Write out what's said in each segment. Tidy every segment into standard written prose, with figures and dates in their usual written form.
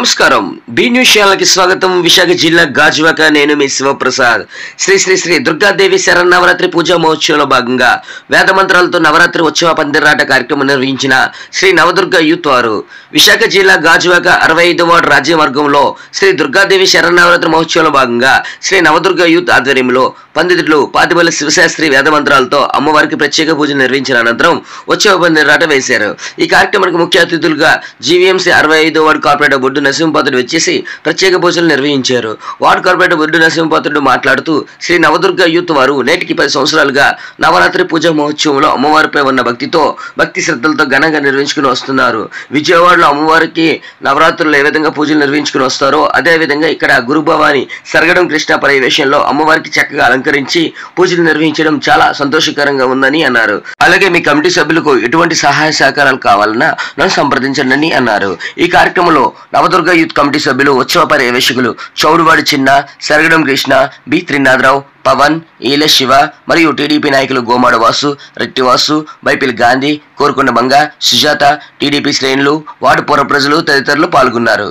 నమస్కారం B news ఛానల్కి స్వాగతం. విశాఖ జిల్లా గాజువాక, నేను మీ శివప్రసాద్. శ్రీ శ్రీ శ్రీ దుర్గాదేవి శరన్నవరాత్రి పూజా మహోత్సవంలో భాగంగా వేద మంత్రాలతో నవరాత్రి ఉత్సవ పందిరాట కార్యక్రమం నిర్వహించిన శ్రీ నవదుర్గ యూత్ వారు విశాఖ జిల్లా గాజువాక 65వ వార్డు రాజ్య మార్గంలో శ్రీ దుర్గాదేవి శరన్నవరాత్రి మహోత్సవంలో భాగంగా శ్రీ నవదుర్గ యూత్ ఆధ్వర్యంలో పండితులు పాతిబల్లి శివశాస్త్రి వేద మంత్రాలతో అమ్మవారికి ప్రత్యేక పూజలు నిర్వహించిన అనంతరం ఉత్సవ పందిరాట వేశారు. ఈ కార్యక్రమానికి ముఖ్య అతిథులుగా జీవీఎంసీ 65వ వార్డు కార్పొరేటర్ బొడ్డు నరసింహపాత్రుడు వచ్చేసి ప్రత్యేక పూజలు నిర్వహించారు. వార్డు కార్పొరేటర్ బొడ్డు నరసింహపాత్రుడు మాట్లాడుతూ శ్రీ నవదుర్గ యూత్ వారు నేటికి 10 సంవత్సరాలుగా నవరాత్రి పూజా మహోత్సవంలో అమ్మవారిపై ఉన్న భక్తి శ్రద్ధలతో ఘనంగా నిర్వహించుకుని వస్తున్నారు. విజయవాడలో అమ్మవారికి నవరాత్రులు ఏ విధంగా పూజలు నిర్వహించుకుని వస్తారో అదే విధంగా ఇక్కడ గురుభవాని సరగడం కృష్ణ పర్యవేక్షణలో అమ్మవారికి చక్కగా అలంకరించి పూజలు నిర్వహించడం చాలా సంతోషకరంగా ఉందని అన్నారు. అలాగే మీ కమిటీ సభ్యులకు ఎటువంటి సహాయ సహకారాలు కావాలన్నా నన్ను సంప్రదించండి అన్నారు. ఈ కార్యక్రమంలో నవదుర్గ యూత్ కమిటీ సభ్యులు, ఉత్సవ పర్యవేక్షకులు చౌడువాడి చిన్న, సరగడం కృష్ణ, బి త్రినాథరావు, పవన్, ఈల శివ మరియు టీడీపీ నాయకులు గోమాడ వాసు, రెట్టి వాసు, బైపిల్ గాంధీ, కోరుకొండ మంగ, సుజాత, టీడీపీ శ్రేణులు, వార్డు పూర్వ ప్రజలు తదితరులు పాల్గొన్నారు.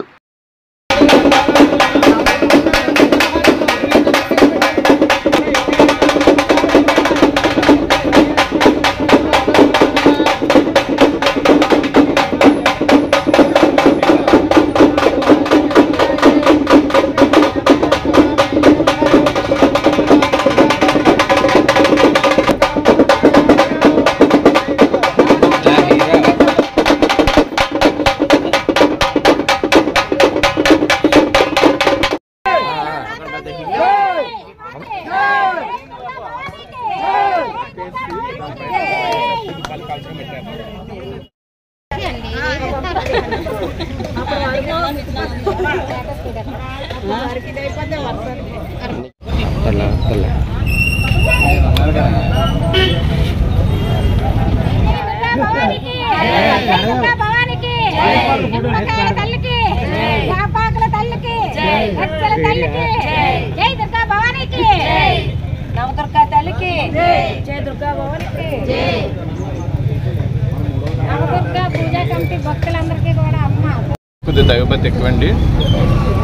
కొద్ది దైవభక్తి ఎక్కువండి.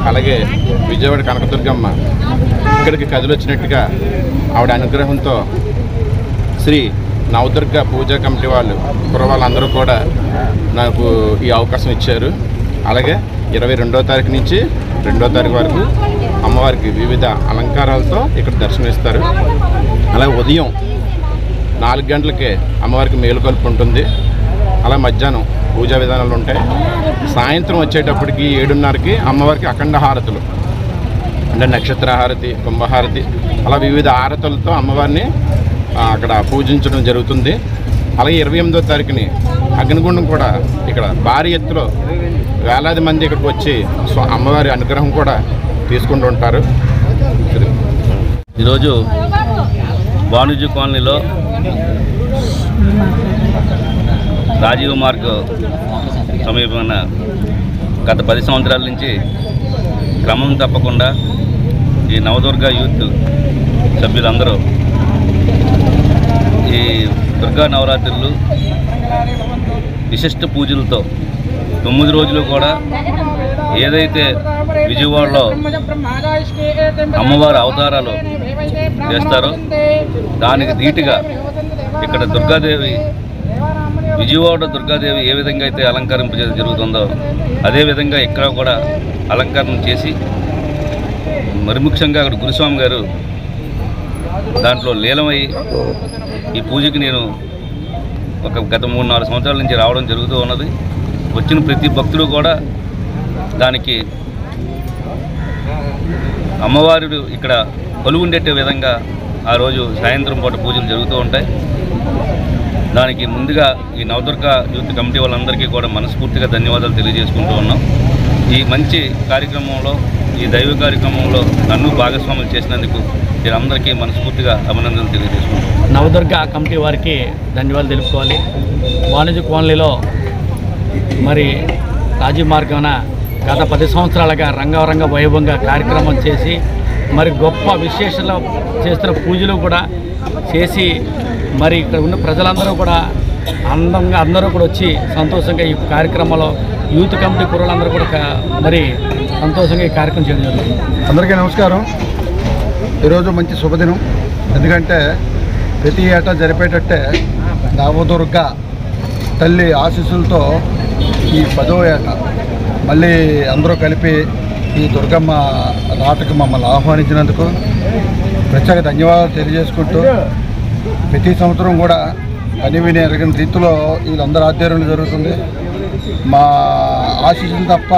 అలాగే విజయవాడ కనకదుర్గమ్మ ఇక్కడికి కదిలొచ్చినట్టుగా ఆవిడ అనుగ్రహంతో శ్రీ నవదుర్గ పూజా కమిటీ వాళ్ళు కుర్రవాళ్ళందరూ కూడా నాకు ఈ అవకాశం ఇచ్చారు. అలాగే 22వ తారీఖు నుంచి 2వ తారీఖు వరకు అమ్మవారికి వివిధ అలంకారాలతో ఇక్కడ దర్శనమిస్తారు. అలాగే ఉదయం 4 గంటలకే అమ్మవారికి మేలుకొలుపు ఉంటుంది. అలా మధ్యాహ్నం పూజా విధానాలు ఉంటాయి. సాయంత్రం వచ్చేటప్పటికి 7:30కి అమ్మవారికి అఖండ హారతులు అంటే నక్షత్ర హారతి, కుంభహారతి, అలా వివిధ హారతులతో అమ్మవారిని అక్కడ పూజించడం జరుగుతుంది. అలాగే 28వ తారీఖుని అగ్నిగుండం కూడా ఇక్కడ భారీ ఎత్తులో వేలాది మంది ఇక్కడికి వచ్చి అమ్మవారి అనుగ్రహం కూడా తీసుకుంటూ ఉంటారు. ఈరోజు వాణిజ్య కాలనీలో రాజీవ్ మార్గ్ సమీపమైన గత 10 సంవత్సరాల నుంచి క్రమం తప్పకుండా ఈ నవదుర్గ యూత్ సభ్యులందరూ ఈ దుర్గా నవరాత్రులు విశిష్ట పూజలతో 9 రోజులు కూడా ఏదైతే విజయవాడలో అమ్మవారి అవతారాలు చేస్తారో దానికి ధీటుగా ఇక్కడ దుర్గాదేవి, విజయవాడ దుర్గాదేవి ఏ విధంగా అయితే అలంకరింపజేయడం జరుగుతుందో అదేవిధంగా ఇక్కడ కూడా అలంకరణ చేసి మరి ముఖ్యంగా అక్కడ గురుస్వామి గారు దాంట్లో లీలమై ఈ పూజకి నేను గత 3-4 సంవత్సరాల నుంచి రావడం జరుగుతూ ఉన్నది. వచ్చిన ప్రతి భక్తుడు కూడా దానికి అమ్మవారు ఇక్కడ కొలువుండేట విధంగా ఆ రోజు సాయంత్రం పూట పూజలు జరుగుతూ ఉంటాయి. దానికి ముందుగా ఈ నవదుర్గ యూత్ కమిటీ వాళ్ళందరికీ కూడా మనస్ఫూర్తిగా ధన్యవాదాలు తెలియజేసుకుంటూ ఉన్నాం. ఈ మంచి కార్యక్రమంలో, ఈ దైవ కార్యక్రమంలో నన్ను భాగస్వాములు చేసినందుకు వీరందరికీ మనస్ఫూర్తిగా అభినందనలు తెలియజేసుకుంటాం. నవదుర్గ కమిటీ వారికి ధన్యవాదాలు తెలుపుకోవాలి. వాణిజ్య కాలనీలో మరి రాజీవ్ మార్గాన గత 10 సంవత్సరాలుగా రంగ వైభవంగా కార్యక్రమం చేసి మరి గొప్ప విశేషాలు చేస్తున్న పూజలు కూడా చేసి మరి ఇక్కడ ఉన్న ప్రజలందరూ కూడా అందంగా అందరూ కూడా వచ్చి సంతోషంగా ఈ కార్యక్రమంలో యూత్ కమిటీ కుర్రలందరూ కూడా మరి సంతోషంగా ఈ కార్యక్రమం చేయడం జరుగుతుంది. అందరికీ నమస్కారం. ఈరోజు మంచి శుభదినం. ఎందుకంటే ప్రతి ఏటా జరిపేటట్టే నవదుర్గ తల్లి ఆశీస్సులతో ఈ 10వ ఏట మళ్ళీ అందరూ కలిపి ఈ దుర్గమ్మ రాటకు మమ్మల్ని ఆహ్వానించినందుకు ప్రత్యేక ధన్యవాదాలు తెలియజేసుకుంటూ ప్రతి సంవత్సరం కూడా కనివిని ఎరగని రీతిలో వీళ్ళందరూ ఆధ్వర్యంలో జరుగుతుంది. మా ఆశీస్సులు తప్ప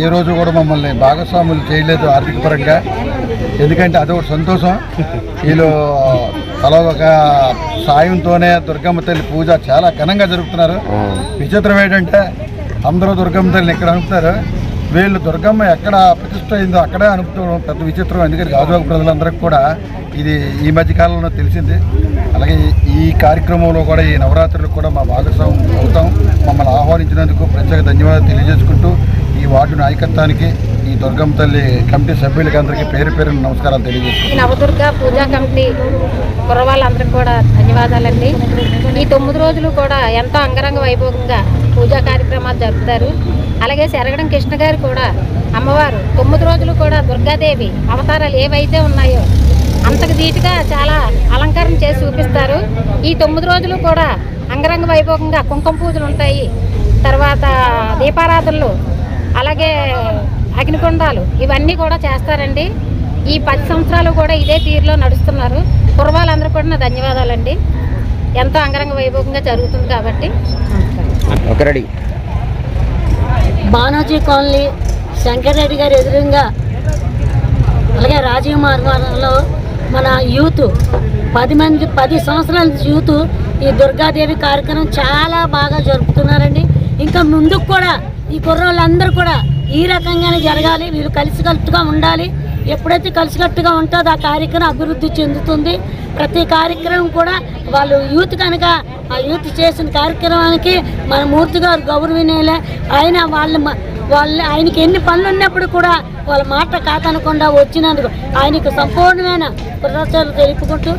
ఏ రోజు కూడా మమ్మల్ని భాగస్వాములు చేయలేదు ఆర్థిక పరంగా. ఎందుకంటే అదొకటి సంతోషం. వీళ్ళు తల ఒక సాయంతోనే దుర్గమ్మ తల్లి పూజ చాలా ఘనంగా జరుపుతున్నారు. విచిత్రం ఏంటంటే అందరూ దుర్గమ్మ తల్లిని ఇక్కడ అనుపుతారు, వీళ్ళు దుర్గమ్మ ఎక్కడ ప్రతిష్ట అయిందో అక్కడే అనుపుతాం. పెద్ద విచిత్రం. ఎందుకంటే గాజువాక ప్రజలందరికీ కూడా ఇది ఈ మధ్యకాలంలో తెలిసింది. అలాగే ఈ కార్యక్రమంలో కూడా ఈ నవరాత్రులకు కూడా మా భాగస్వామ్యం అవుతాం. మమ్మల్ని ఆహ్వానించినందుకు ప్రత్యేక ధన్యవాదాలు తెలియజేసుకుంటూ ఈ వార్డు నాయకత్వానికి ఈ దుర్గమ్మ తల్లి కమిటీ సభ్యులకి అందరికీ పేరు పేరు నమస్కారాలు తెలియజేసుకుంటాం. ఈ నవదుర్గ పూజా కమిటీ కుర్రవాళ్ళందరికీ కూడా ధన్యవాదాలండి. ఈ 9 రోజులు కూడా ఎంతో అంగరంగ వైభవంగా పూజా కార్యక్రమాలు జరుపుతారు. అలాగే శరగడం కృష్ణ గారు కూడా అమ్మవారు 9 రోజులు కూడా దుర్గాదేవి అవతారాలు ఏవైతే ఉన్నాయో అంతకు ధీటుగా చాలా అలంకరణ చేసి చూపిస్తారు. ఈ 9 రోజులు కూడా అంగరంగ వైభవంగా కుంకుమ పూజలు ఉంటాయి, తర్వాత దీపారాధనలు, అలాగే అగ్నికొండాలు ఇవన్నీ కూడా చేస్తారండి. ఈ 10 సంవత్సరాలు కూడా ఇదే తీరులో నడుస్తున్నారు. కుర్రవాళ్ళందరూ కూడా నా ధన్యవాదాలండి. ఎంతో అంగరంగ వైభవంగా జరుగుతుంది కాబట్టి. ఒకరడి బానోజీ కాలనీ శంకర్రెడ్డి గారి ఎదురుగా, అలాగే రాజీవ్ మార్గంలో మన యూత్ 10 సంవత్సరాల యూత్ ఈ దుర్గాదేవి కార్యక్రమం చాలా బాగా జరుపుతున్నారండి. ఇంకా ముందుకు కూడా ఈ కుర్రోళ్ళందరూ కూడా ఈ రకంగానే జరగాలి. వీళ్ళు కలిసికట్టుగా ఉండాలి. ఎప్పుడైతే కలిసికట్టుగా ఉంటుందో ఆ కార్యక్రమం అభివృద్ధి చెందుతుంది. ప్రతి కార్యక్రమం కూడా వాళ్ళు యూత్ కనుక ఆ యూత్ చేసిన కార్యక్రమానికి మన మూర్తి గారు గౌరవనీయులే. ఆయనకి ఎన్ని పనులు ఉన్నప్పుడు కూడా వాళ్ళ మాట కాదనకుండా వచ్చినందుకు ఆయనకు సంపూర్ణమైన కృతజ్ఞతలు తెలుపుకుంటూ